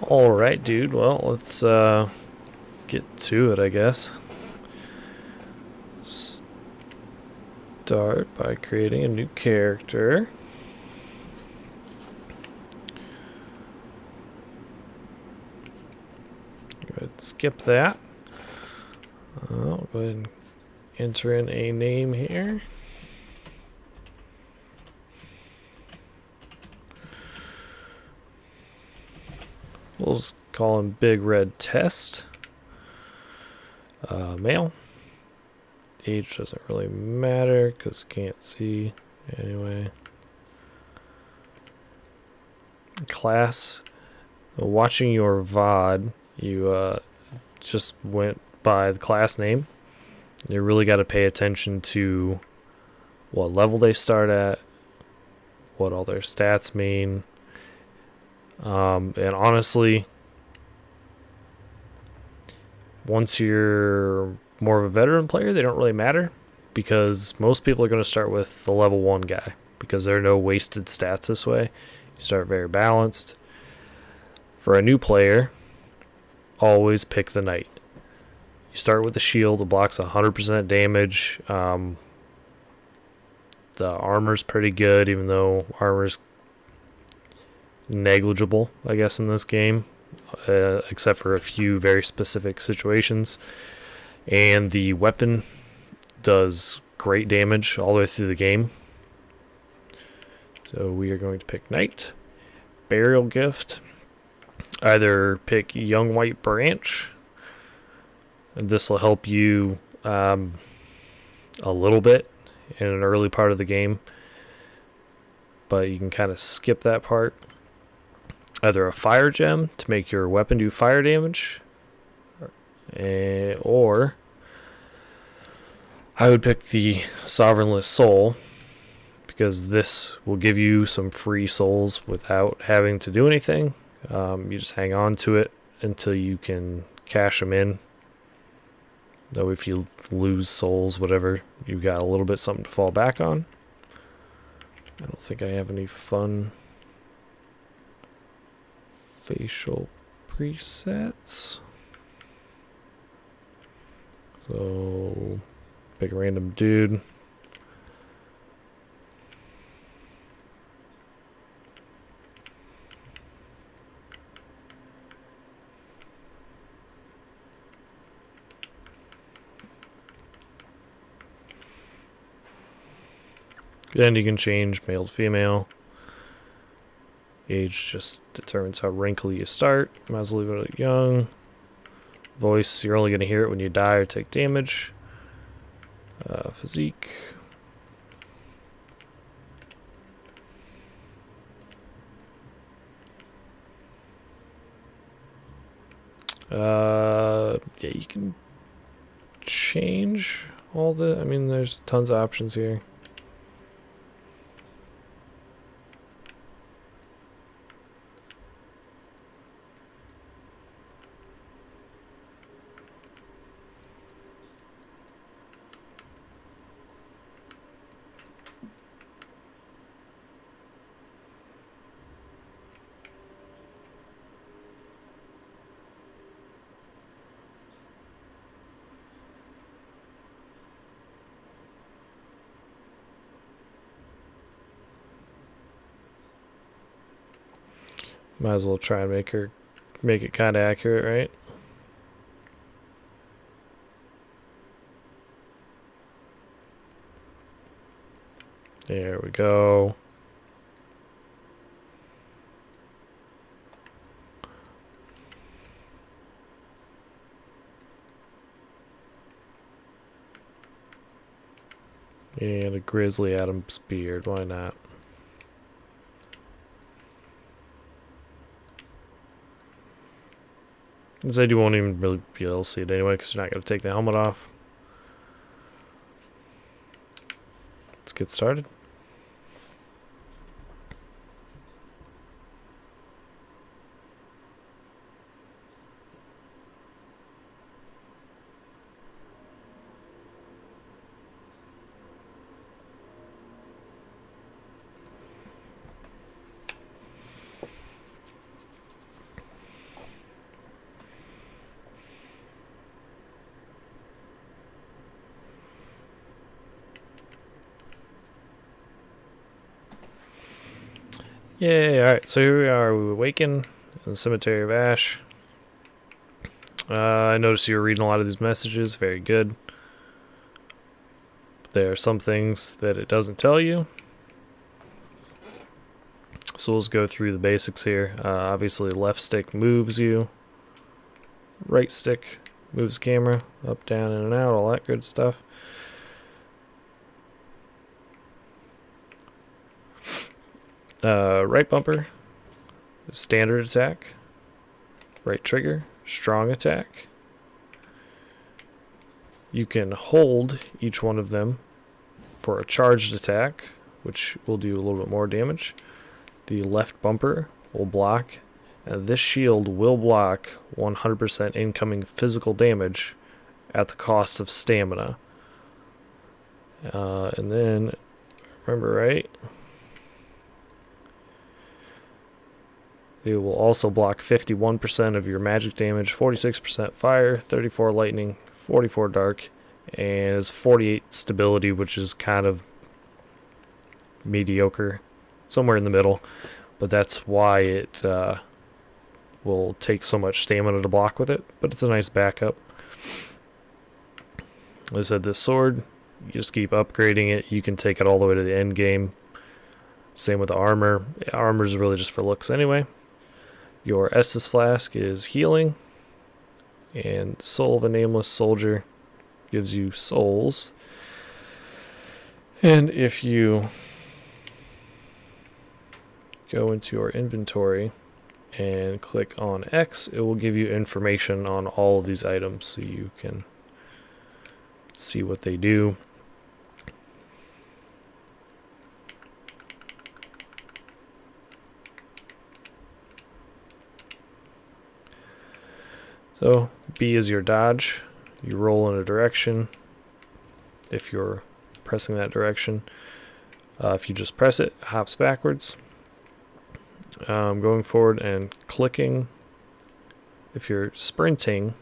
Alright, dude. Well, let's get to it, I guess. Start by creating a new character. Go ahead and skip that. I'll go ahead and enter in a name here. We'll just call him Big Red Test. Male. Age doesn't really matter because can't see anyway. Class. Watching your VOD, you just went by the class name. You really got to pay attention to what level they start at, what all their stats mean. And honestly, once you're more of a veteran player, they don't really matter because most people are going to start with the level 1 guy because there are no wasted stats this way. You start very balanced. For a new player, always pick the knight. You start with the shield, it blocks 100% damage. The armor's pretty good, even though armor's negligible, I guess, in this game, except for a few very specific situations. And the weapon does great damage all the way through the game. So we are going to pick Knight. Burial Gift. Either pick Young White Branch. And this will help you a little bit in an early part of the game. But you can kind of skip that part. Either a Fire Gem to make your weapon do fire damage. Or I would pick the Sovereignless Soul because this will give you some free souls without having to do anything. You just hang on to it until you can cash them in. Though if you lose souls, whatever, you've got a little bit something to fall back on. I don't think I have any fun facial presets. So, pick a random dude. Then you can change male to female. Age just determines how wrinkly you start. Might as well leave it young. Voice, you're only going to hear it when you die or take damage. Physique. Yeah, you can change all the... I mean, there's tons of options here. Might as well try and make it kind of accurate, right? There we go. And a Grizzly Adam's beard, why not? I said you won't even really be able to see it anyway because you're not going to take the helmet off. Let's get started. Yay, alright, so here we are. We awaken in the Cemetery of Ash. I noticed you were reading a lot of these messages. Very good. There are some things that it doesn't tell you. So we'll just go through the basics here. Obviously, left stick moves you. Right stick moves the camera. Up, down, in and out. All that good stuff. Right bumper. Standard attack. Right trigger. Strong attack. You can hold each one of them for a charged attack, which will do a little bit more damage. The left bumper will block, and this shield will block 100% incoming physical damage at the cost of stamina. And then, remember right, it will also block 51% of your magic damage, 46% fire, 34 lightning, 44 dark, and it's 48 stability, which is kind of mediocre, somewhere in the middle. But that's why it will take so much stamina to block with it, but it's a nice backup. As I said, this sword, you just keep upgrading it. You can take it all the way to the end game. Same with the armor. Armor is really just for looks anyway. Your Estus Flask is healing, and Soul of a Nameless Soldier gives you souls. And if you go into your inventory and click on X, it will give you information on all of these items so you can see what they do. So B is your dodge. You roll in a direction if you're pressing that direction. If you just press it, it hops backwards. Going forward and clicking. If you're sprinting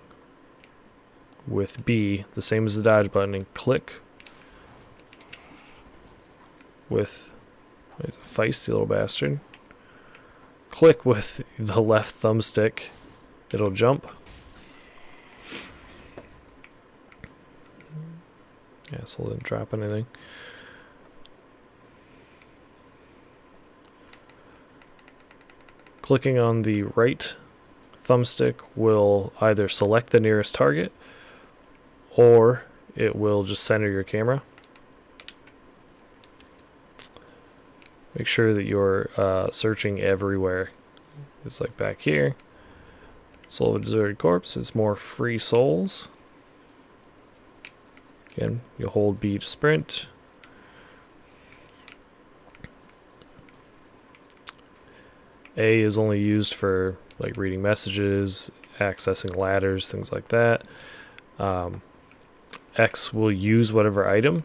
with B, the same as the dodge button, and click with, he's a feisty little bastard. Click with the left thumbstick, it'll jump. Yeah, so it didn't drop anything. Clicking on the right thumbstick will either select the nearest target, or it will just center your camera. Make sure that you're searching everywhere. It's like back here. Soul of a Deserted Corpse is more free souls. Again, you hold B to sprint. A is only used for like reading messages, accessing ladders, things like that. X will use whatever item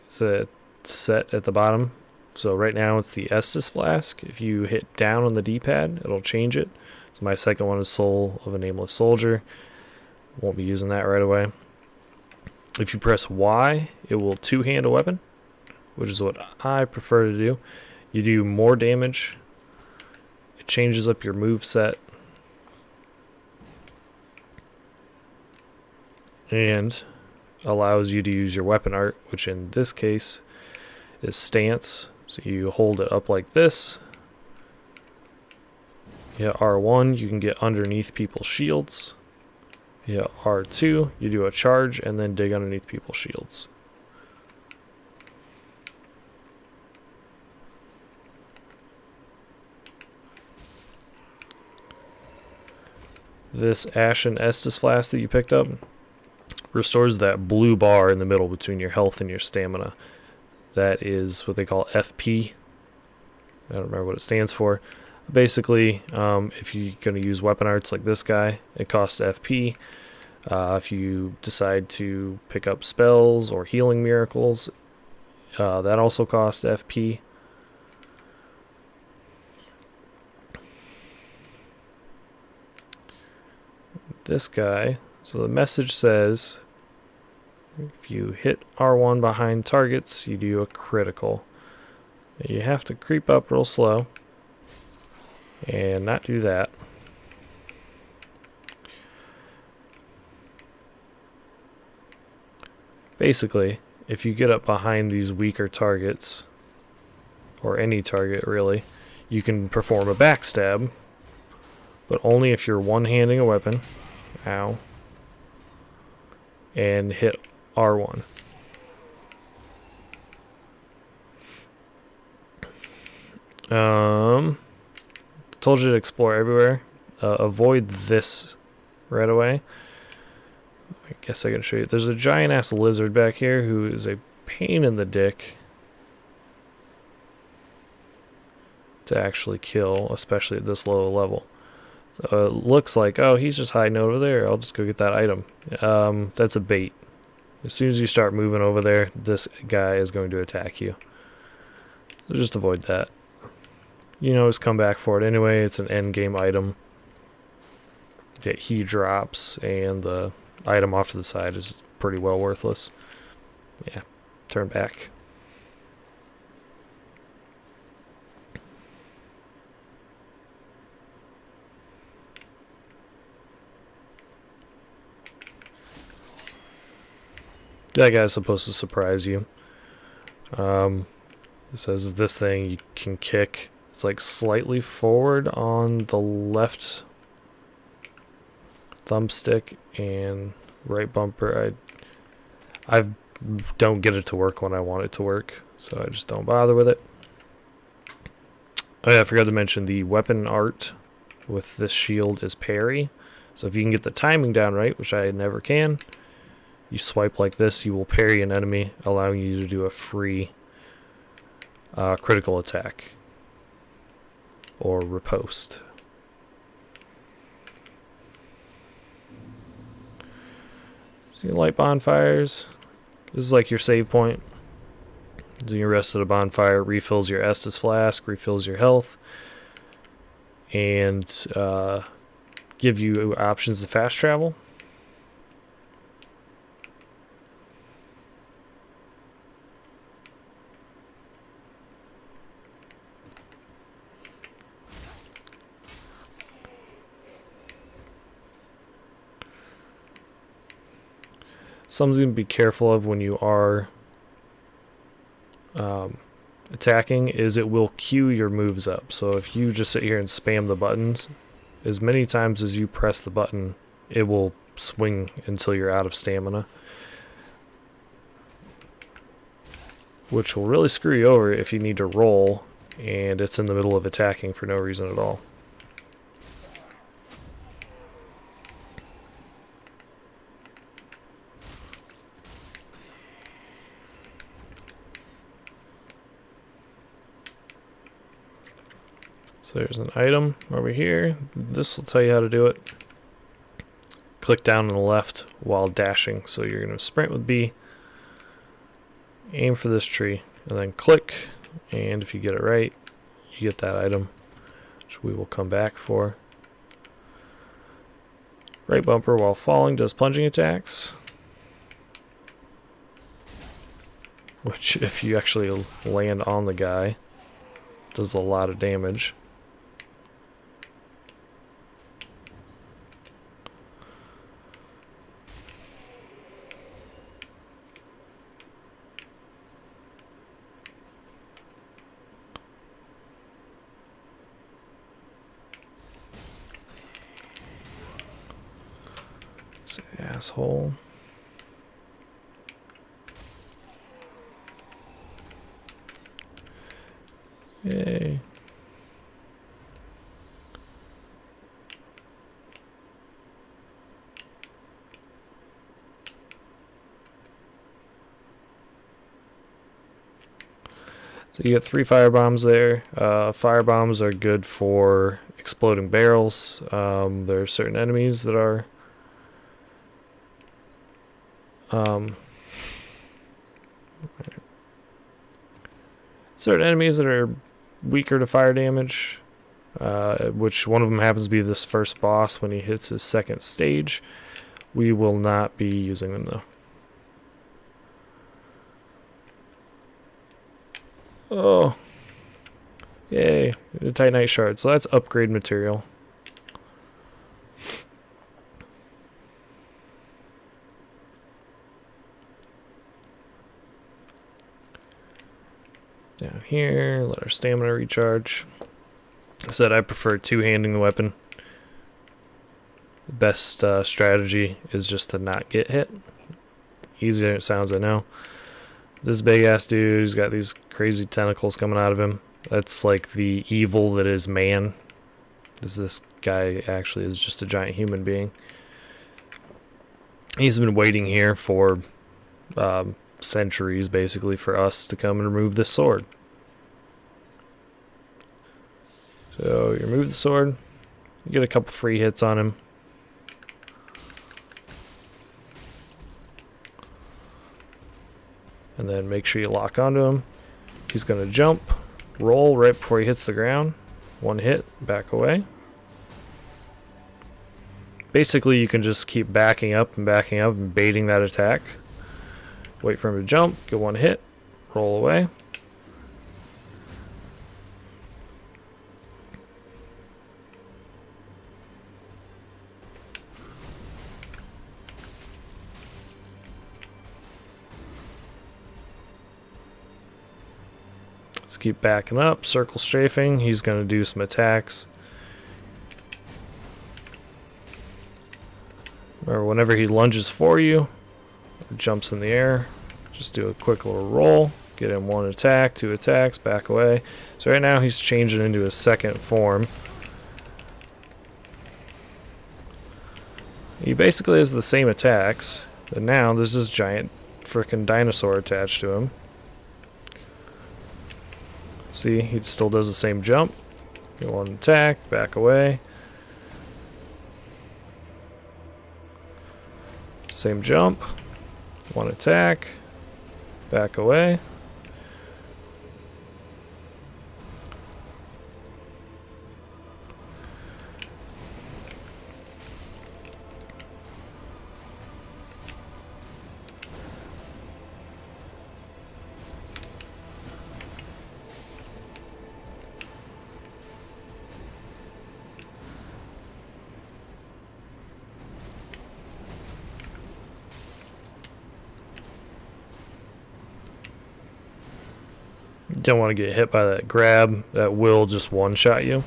is set at the bottom. So right now it's the Estus Flask. If you hit down on the D-pad, it'll change it. So my second one is Soul of a Nameless Soldier. Won't be using that right away. If you press Y, it will two-hand a weapon, which is what I prefer to do. You do more damage. It changes up your move set. And allows you to use your weapon art, which in this case is stance. So you hold it up like this. Yeah, R1, you can get underneath people's shields. Yeah, R2, you do a charge and then dig underneath people's shields. This Ashen Estus Flask that you picked up restores that blue bar in the middle between your health and your stamina. That is what they call FP. I don't remember what it stands for. Basically, if you're going to use weapon arts like this guy, it costs FP. If you decide to pick up spells or healing miracles, that also costs FP. This guy, so the message says, if you hit R1 behind targets, you do a critical. You have to creep up real slow. and not do that. Basically, if you get up behind these weaker targets, or any target really, you can perform a backstab, but only if you're one-handing a weapon, ow, and hit R1. Told you to explore everywhere. Avoid this right away. I guess I can show you. There's a giant ass lizard back here who is a pain in the dick to actually kill, especially at this low level. So it looks like, oh, he's just hiding over there. I'll just go get that item. That's a bait. As soon as you start moving over there, this guy is going to attack you. So just avoid that. You know, just come back for it anyway. It's an end game item that he drops, and the item off to the side is pretty well worthless. Yeah, turn back. That guy's supposed to surprise you. It says this thing you can kick. It's like slightly forward on the left thumbstick and right bumper. I don't get it to work when I want it to work, so I just don't bother with it. Oh yeah, I forgot to mention the weapon art with this shield is parry. So if you can get the timing down right, which I never can, you swipe like this, you will parry an enemy, allowing you to do a free critical attack or riposte. See light bonfires. This is like your save point. Do your rest at a bonfire, refills your Estus flask, refills your health, and give you options to fast travel. Something to be careful of when you are attacking is it will queue your moves up. So if you just sit here and spam the buttons, as many times as you press the button, it will swing until you're out of stamina, which will really screw you over if you need to roll and it's in the middle of attacking for no reason at all. So there's an item over here. This will tell you how to do it. Click down on the left while dashing. So you're going to sprint with B, aim for this tree, and then click. And if you get it right, you get that item, which we will come back for. Right bumper while falling does plunging attacks, which if you actually land on the guy, does a lot of damage. Asshole. Yay. So you get 3 firebombs there. Firebombs are good for exploding barrels. There are certain enemies that are weaker to fire damage, which one of them happens to be this first boss when he hits his second stage. We will not be using them though. Oh, yay. Titanite shard. So that's upgrade material. Down here, let our stamina recharge. I said I prefer two-handing the weapon. The best strategy is just to not get hit. Easier than it sounds, I know. This big ass dude, he's got these crazy tentacles coming out of him. That's like the evil that is man. This guy actually is just a giant human being. He's been waiting here for centuries, basically, for us to come and remove this sword. So you remove the sword, you get a couple free hits on him. And then make sure you lock onto him. He's going to jump, roll right before he hits the ground. One hit, back away. Basically, you can just keep backing up and baiting that attack. Wait for him to jump, get one hit, roll away. Let's keep backing up, circle strafing. He's going to do some attacks. Or whenever he lunges for you, jumps in the air, just do a quick little roll, get him one attack, two attacks, back away. So right now he's changing into his second form. He basically has the same attacks, but now there's this giant frickin' dinosaur attached to him. See, he still does the same jump. Get one attack, back away. Same jump, one attack, back away. Don't want to get hit by that grab. That will just one-shot you.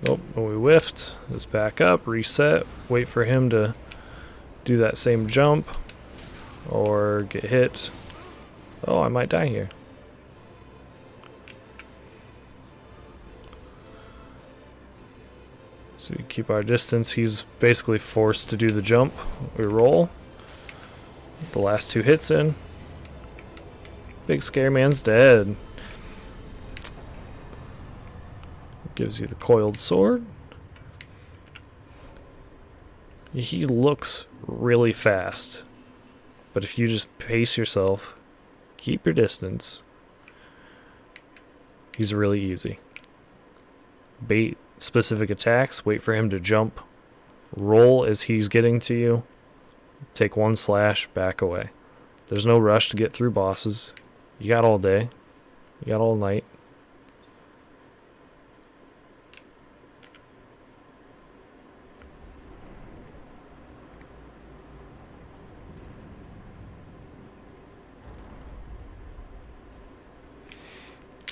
Oh, when we whiffed, let's back up, reset, wait for him to do that same jump or get hit. Oh, I might die here. So we keep our distance. He's basically forced to do the jump. We roll. The last two hits in. Big scary man's dead. Gives you the coiled sword. He looks really fast, but if you just pace yourself, keep your distance, he's really easy. Bait specific attacks, wait for him to jump, roll as he's getting to you, take one slash, back away. There's no rush to get through bosses. You got all day, you got all night.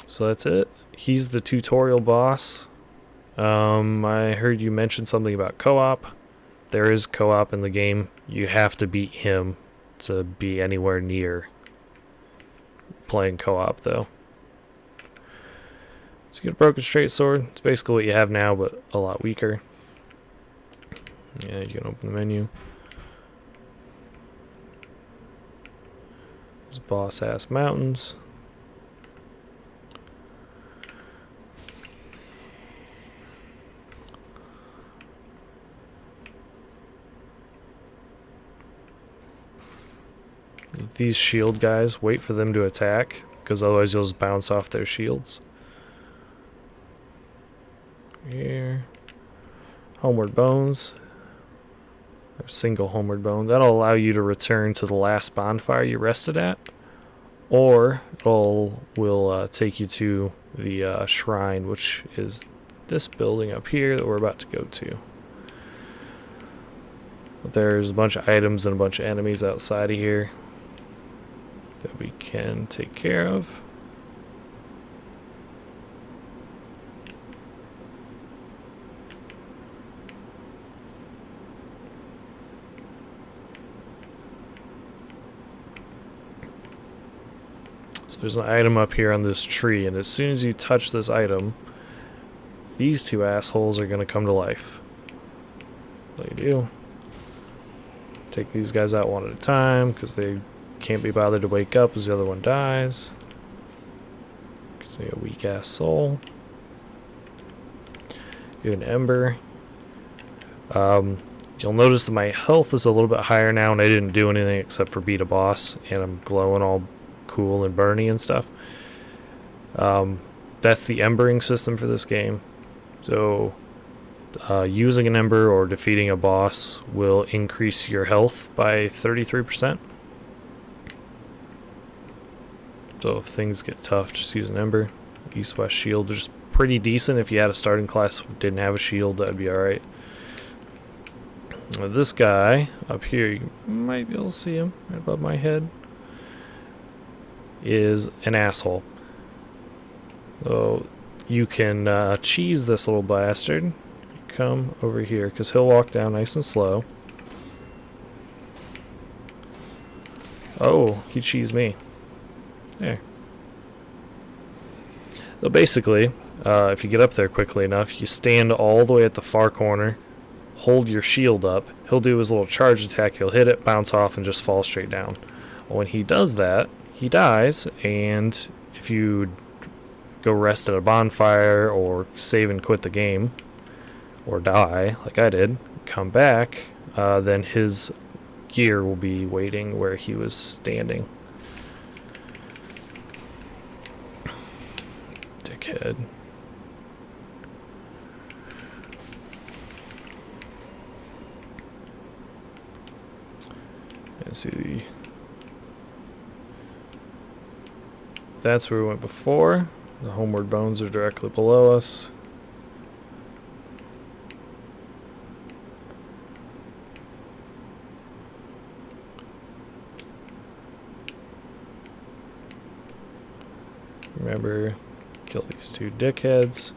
So that's it. He's the tutorial boss. I heard you mention something about co-op. There is co-op in the game. You have to beat him to be anywhere near playing co-op, though. So you get a broken straight sword. It's basically what you have now, but a lot weaker. Yeah, you can open the menu. There's boss-ass mountains. These shield guys, wait for them to attack, because otherwise you'll just bounce off their shields. Here. Homeward Bones. Or single Homeward Bone. That'll allow you to return to the last bonfire you rested at. Or will take you to the shrine, which is this building up here that we're about to go to. But there's a bunch of items and a bunch of enemies outside of here that we can take care of. So there's an item up here on this tree, and as soon as you touch this item, these two assholes are going to come to life. So you do. Take these guys out one at a time, because they can't be bothered to wake up as the other one dies. Gives me a weak-ass soul. Get an ember. You'll notice that my health is a little bit higher now, and I didn't do anything except for beat a boss, and I'm glowing all cool and burny and stuff. That's the embering system for this game. So using an ember or defeating a boss will increase your health by 33%. So if things get tough, just use an ember. East-west shield is pretty decent. If you had a starting class who didn't have a shield, that'd be alright. This guy up here, you might be able to see him right above my head, is an asshole. So you can cheese this little bastard. Come over here, because he'll walk down nice and slow. Oh, he cheesed me. There. So basically, if you get up there quickly enough, you stand all the way at the far corner, hold your shield up, he'll do his little charge attack, he'll hit it, bounce off, and just fall straight down. When he does that, he dies, and if you go rest at a bonfire or save and quit the game, or die, like I did, come back, then his gear will be waiting where he was standing. Dickhead. Let's see. That's where we went before. The Homeward Bones are directly below us. Remember, kill these two dickheads.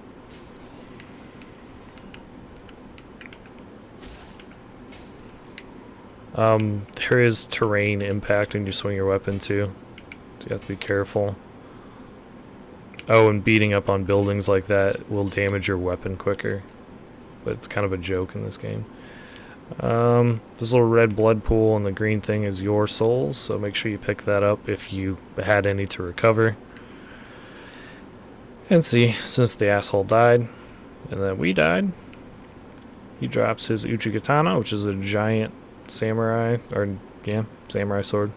There is terrain impact when you swing your weapon too, so you have to be careful. Oh, and beating up on buildings like that will damage your weapon quicker, but it's kind of a joke in this game. This little red blood pool and the green thing is your souls, so make sure you pick that up if you had any to recover. And see, since the asshole died, and then we died, he drops his Uchigatana, which is a giant samurai, or yeah, samurai sword.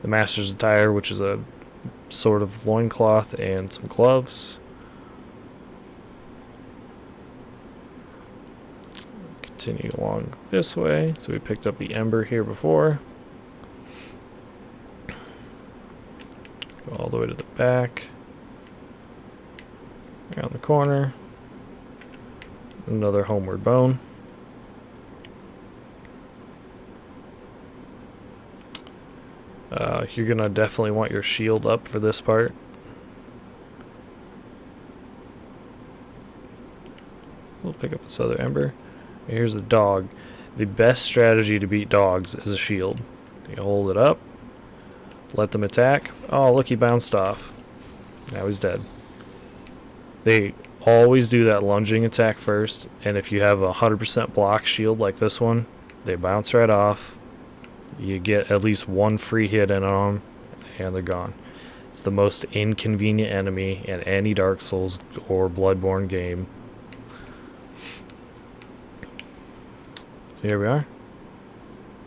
The Master's Attire, which is a sort of loincloth and some gloves. Continue along this way. So we picked up the ember here before. Go all the way to the back. Around the corner. Another Homeward Bone. You're gonna definitely want your shield up for this part. We'll pick up this other ember. Here's a dog. The best strategy to beat dogs is a shield. You hold it up, let them attack. Oh, look, he bounced off. Now he's dead. They always do that lunging attack first, and if you have a 100% block shield like this one, they bounce right off. You get at least one free hit in on them, and they're gone. It's the most inconvenient enemy in any Dark Souls or Bloodborne game. So here we are.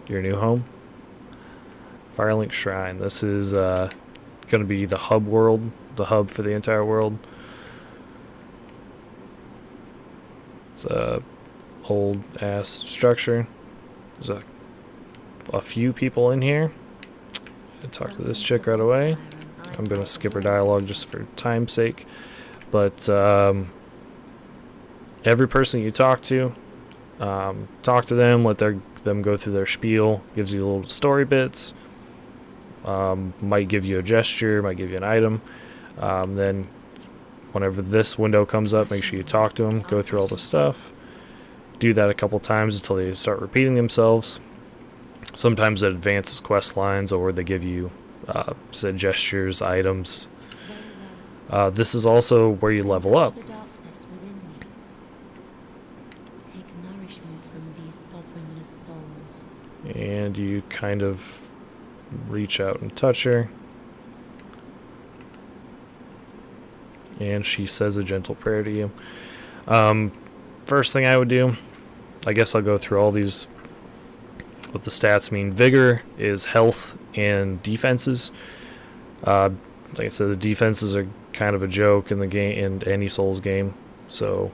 Your new home. Firelink Shrine. This is going to be the hub world, the hub for the entire world. It's old ass structure. There's a few people in here. I talk to this chick right away. I'm gonna skip her dialogue just for time's sake. But every person you talk to them, let them go through their spiel. Gives you little story bits. Might give you a gesture, might give you an item. Then whenever this window comes up, make sure you talk to them, go through all the stuff. Do that a couple times until they start repeating themselves. Sometimes it advances quest lines, or they give you said gestures, items. This is also where you level up. And you kind of reach out and touch her. And she says a gentle prayer to you. First thing I would do, I guess I'll go through all these, what the stats mean. Vigor is health and defenses. Like I said, the defenses are kind of a joke in the game, in any Souls game. So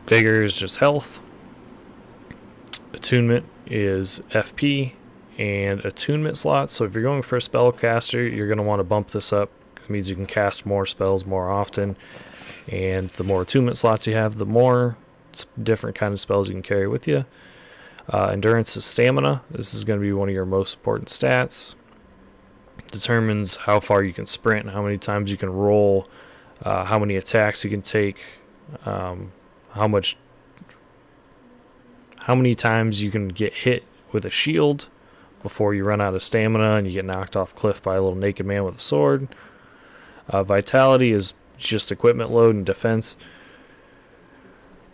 vigor is just health. Attunement is FP and attunement slots. So if you're going for a spellcaster, you're going to want to bump this up. It means you can cast more spells more often, and the more attunement slots you have, the more different kind of spells you can carry with you. Endurance is stamina. This is going to be one of your most important stats. Determines how far you can sprint, how many times you can roll, how many attacks you can take, how many times you can get hit with a shield before you run out of stamina and you get knocked off cliff by a little naked man with a sword. Vitality is just equipment load and defense.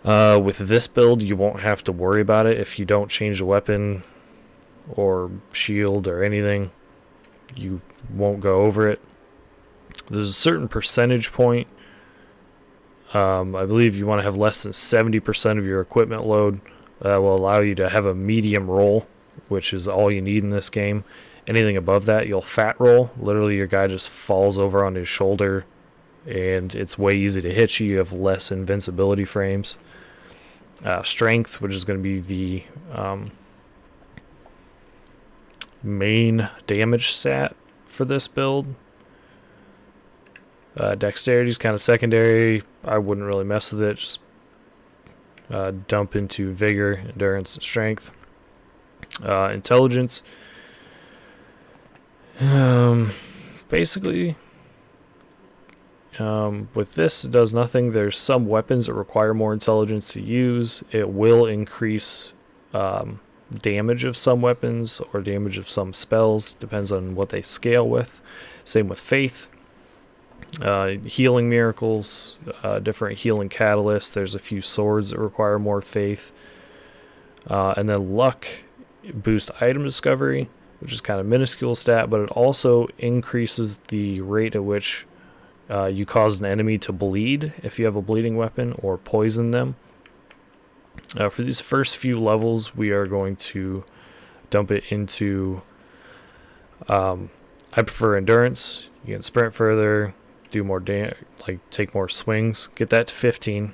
With this build, you won't have to worry about it if you don't change the weapon or shield or anything. You won't go over it. There's a certain percentage point. I believe you want to have less than 70% of your equipment load. That will allow you to have a medium roll, which is all you need in this game. Anything above that, you'll fat roll. Literally, your guy just falls over on his shoulder, and it's way easy to hit you. You have less invincibility frames. Strength, which is going to be the main damage stat for this build. Dexterity is kind of secondary. I wouldn't really mess with it. Just dump into vigor, endurance, and strength. Intelligence. Basically, with this, it does nothing. There's some weapons that require more intelligence to use. It will increase damage of some weapons or damage of some spells. Depends on what they scale with. Same with faith. Healing miracles, different healing catalysts. There's a few swords that require more faith. And then luck boost item discovery, which is kind of minuscule stat, but it also increases the rate at which you cause an enemy to bleed if you have a bleeding weapon, or poison them. For these first few levels, we are going to dump it into I prefer endurance. You can sprint further, do more take more swings, get that to 15.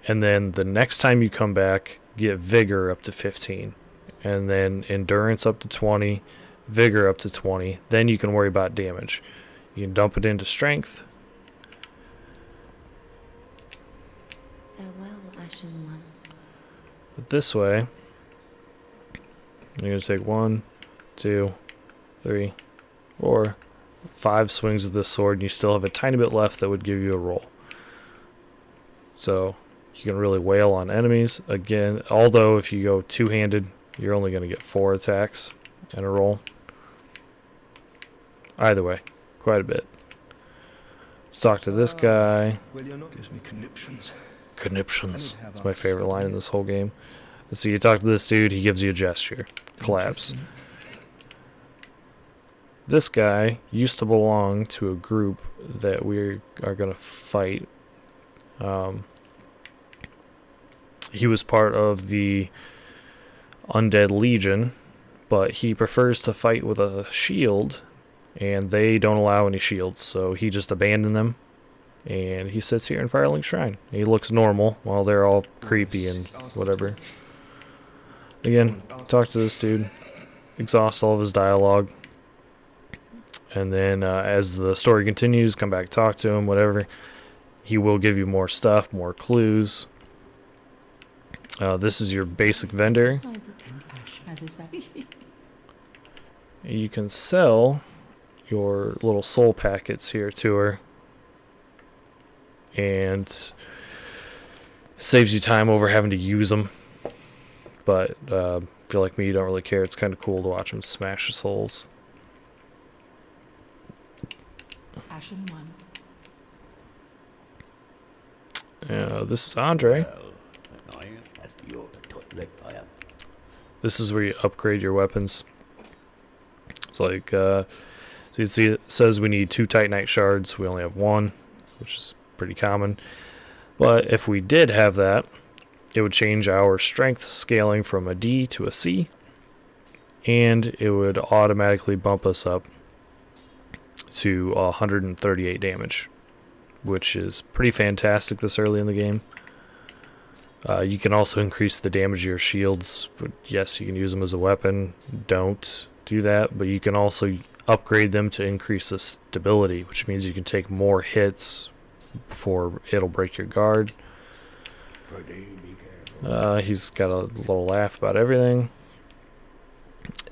And then the next time you come back, get vigor up to 15. And then endurance up to 20, vigor up to 20. Then you can worry about damage. You can dump it into strength. Farewell, Ashen One. But this way, you're going to take 1, 2, 3, 4, 5 swings of this sword, and you still have a tiny bit left that would give you a roll. So you can really wail on enemies. Again, although if you go two-handed, you're only going to get 4 attacks and a roll. Either way, quite a bit. Let's talk to this guy. Gives me conniptions. Conniptions. That's my favorite line in this whole game. So you talk to this dude, he gives you a gesture. Collapse. This guy used to belong to a group that we are going to fight. He was part of the Undead Legion, but he prefers to fight with a shield, and they don't allow any shields, so he just abandoned them. And he sits here in Firelink Shrine. He looks normal while they're all creepy and whatever. Again, talk to this dude. Exhaust all of his dialogue. And then as the story continues, come back, talk to him, whatever. He will give you more stuff, more clues. This is your basic vendor. You can sell your little soul packets here to her. And it saves you time over having to use them. But if you're like me, you don't really care. It's kind of cool to watch him smash the souls. This is Andre. This is where you upgrade your weapons. It's like, so you see it says we need 2 Titanite shards. We only have 1, which is pretty common. But if we did have that, it would change our strength scaling from a D to a C. And it would automatically bump us up to 138 damage, which is pretty fantastic this early in the game. You can also increase the damage of your shields. But yes, you can use them as a weapon. Don't do that. But you can also upgrade them to increase the stability, which means you can take more hits before it'll break your guard. He's got a little laugh about everything.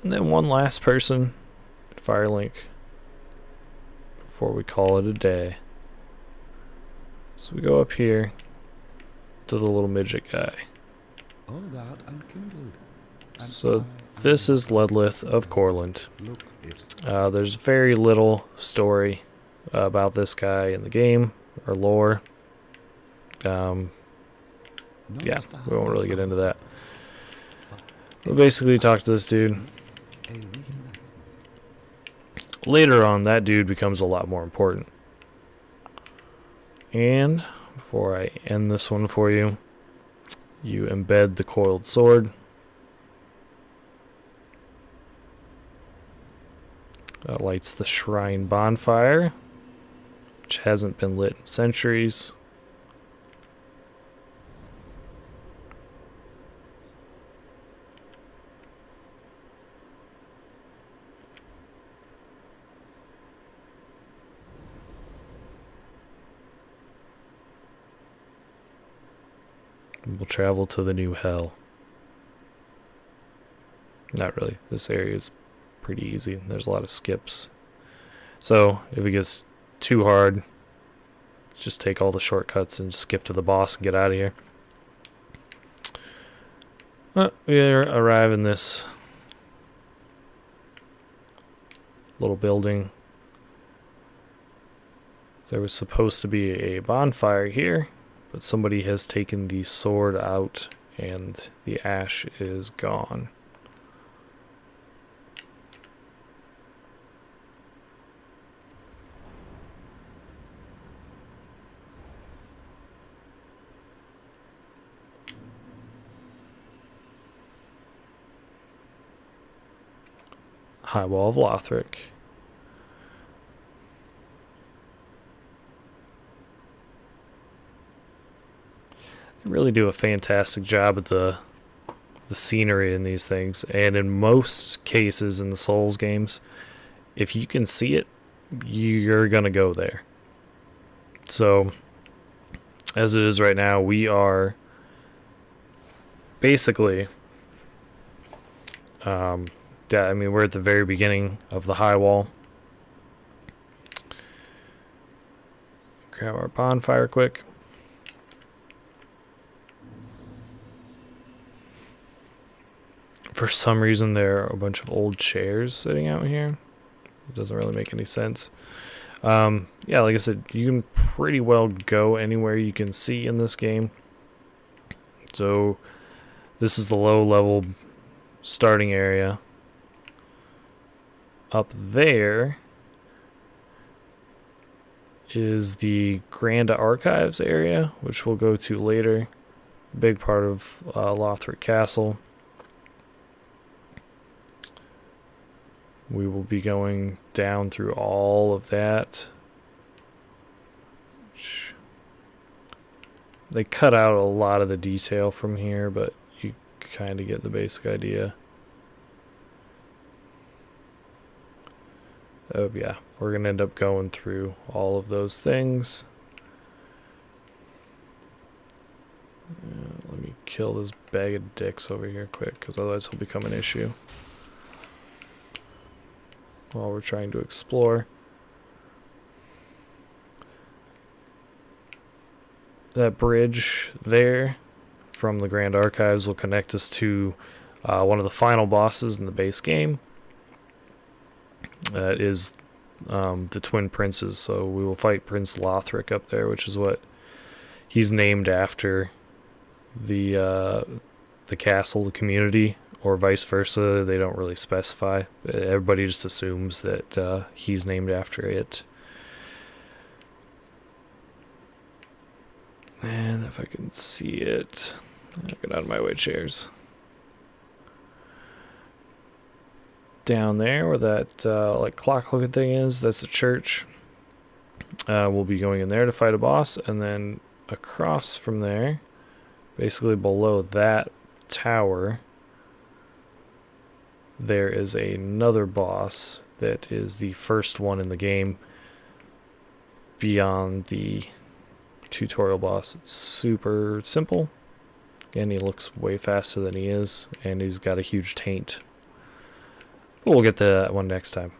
And then one last person, Firelink, before we call it a day. So we go up here to the little midget guy. So this is Ledlith of Corland. There's very little story about this guy in the game or lore. Yeah, we won't really get into that. We'll basically talk to this dude. Later on, that dude becomes a lot more important. And before I end this one for you, you embed the coiled sword. That lights the shrine bonfire, which hasn't been lit in centuries. We'll travel to the new hell. Not really. This area is pretty easy. There's a lot of skips. So, if it gets too hard, just take all the shortcuts and skip to the boss and get out of here. We arrive in this little building. There was supposed to be a bonfire here, but somebody has taken the sword out and the ash is gone. High Wall of Lothric. They really do a fantastic job at the scenery in these things, and in most cases in the Souls games, if you can see it, you're gonna go there. So, as it is right now, we are basically, yeah, I mean, we're at the very beginning of the high wall. Grab our bonfire quick. For some reason, there are a bunch of old chairs sitting out here. It doesn't really make any sense. Yeah, like I said, you can pretty well go anywhere you can see in this game. So, this is the low-level starting area. Up there is the Grand Archives area, which we'll go to later. Big part of Lothric Castle. We will be going down through all of that. They cut out a lot of the detail from here, but you kind of get the basic idea. Oh yeah, we're going to end up going through all of those things. Let me kill this bag of dicks over here quick, because otherwise he'll become an issue while we're trying to explore. That bridge there from the Grand Archives will connect us to one of the final bosses in the base game. That is the Twin Princes, so we will fight Prince Lothric up there, which is what he's named after the castle, the community, or vice versa. They don't really specify. Everybody just assumes that he's named after it. And if I can see it, get out of my way, chairs. Down there where that like clock looking thing is, that's a church. We'll be going in there to fight a boss, and then across from there, basically below that tower, there is another boss that is the first one in the game beyond the tutorial boss. It's super simple. Again, he looks way faster than he is, and he's got a huge taint. We'll get to that one next time.